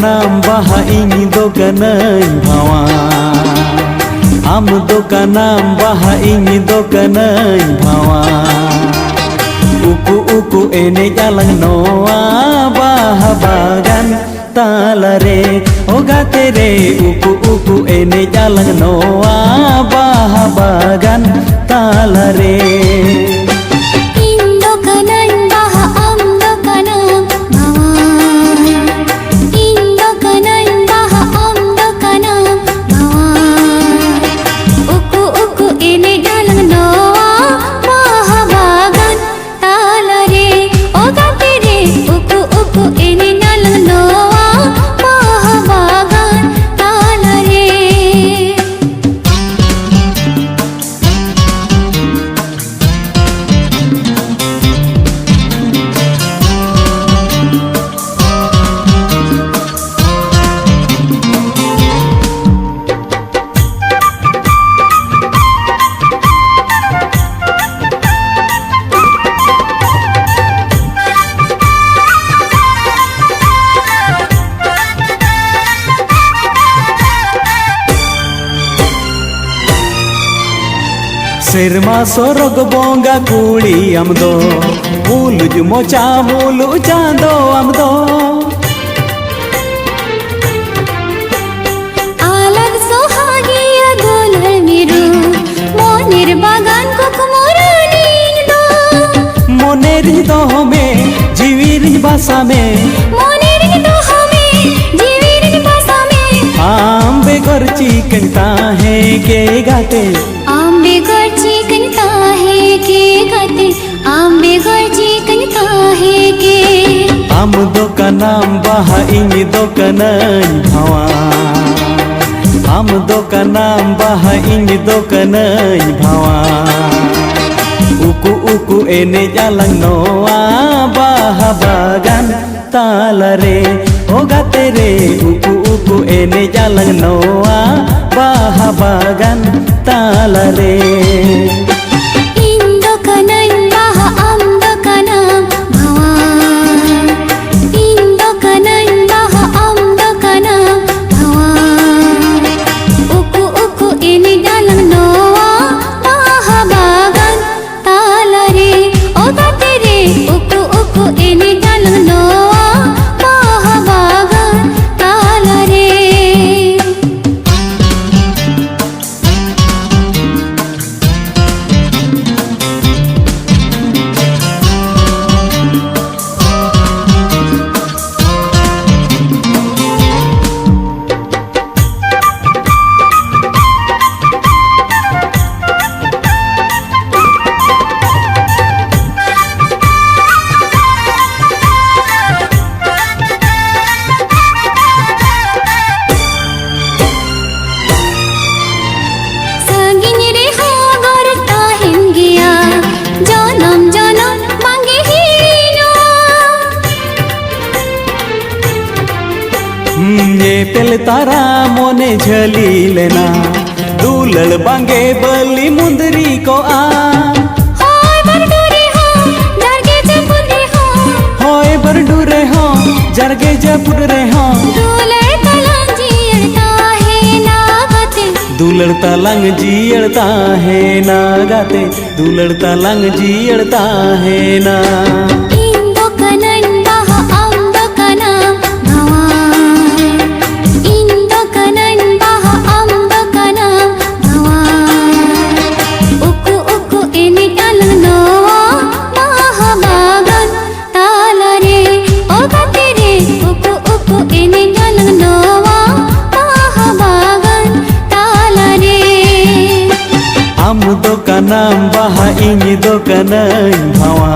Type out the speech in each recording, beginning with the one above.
kanam baha ini do kanai bhawa am do kanam baha ini do kanai bhawa uku uku ene jalan noa baha bagan talare oga tere uku uku ene jalan noa baha bagan talare Serma sorog bonga kuli amdo muluj mocha mulu chando amdo alag sohagi adolal miru monir bagan ko kumurani do moner do me jiwir basa me monir do hame jiwir basa me ambe gorchi kanta hai ke gaate आंबे गर्ची कनता है के गाते आंबे गर्ची कनता है के am do kanam baha ini do kanai bhawa am do kanam baha ini do kanai bhawa uku uku ene jalan noa baha bagan talare oga tere uku uku ene jalan noa baha bagan talare indo kanan baha amdo kanam bhawa indo kanan baha amdo kanam bhawa uku uku ini dalang noa baha bagan talare oga tere uku uku ini dalang noa baha bagan talare ये पेल तारा मोने झली लेना दूलल बांगे बली मुंदरी को आ होय बरडुरे हो जरगे जपुरे हो होय बरडुरे हो जरगे जपुरे हो दुलड़ तलंग जियड़ता है ना गाते दुलड़ तलंग जियड़ता है ना इंदो कनन बाहा आमदो कनम भवा इंदो कनन बाहा आमदो कनम भवा उकु उकु इनी डालंग नोवा बाहा बागन तालरे ओगा तेरे उकु उकु इनी डालंग नोवा बाहा बागन तालरे am do kanam baha ini do kanai bhawa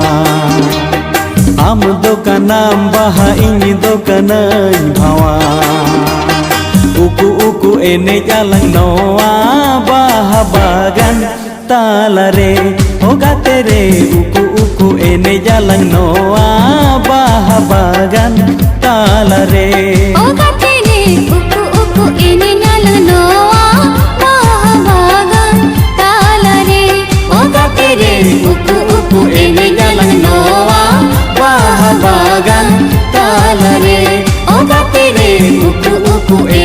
am do kanam baha ini do kanai bhawa uku uku ene jalan noa baha bagan talare oga tere uku uku ene jalan noa baha bagan talare oga tere uku uku ene jalan noa baha bagan talare oga tere uku uku ene jalan noa baha bagan talare oga tere उकु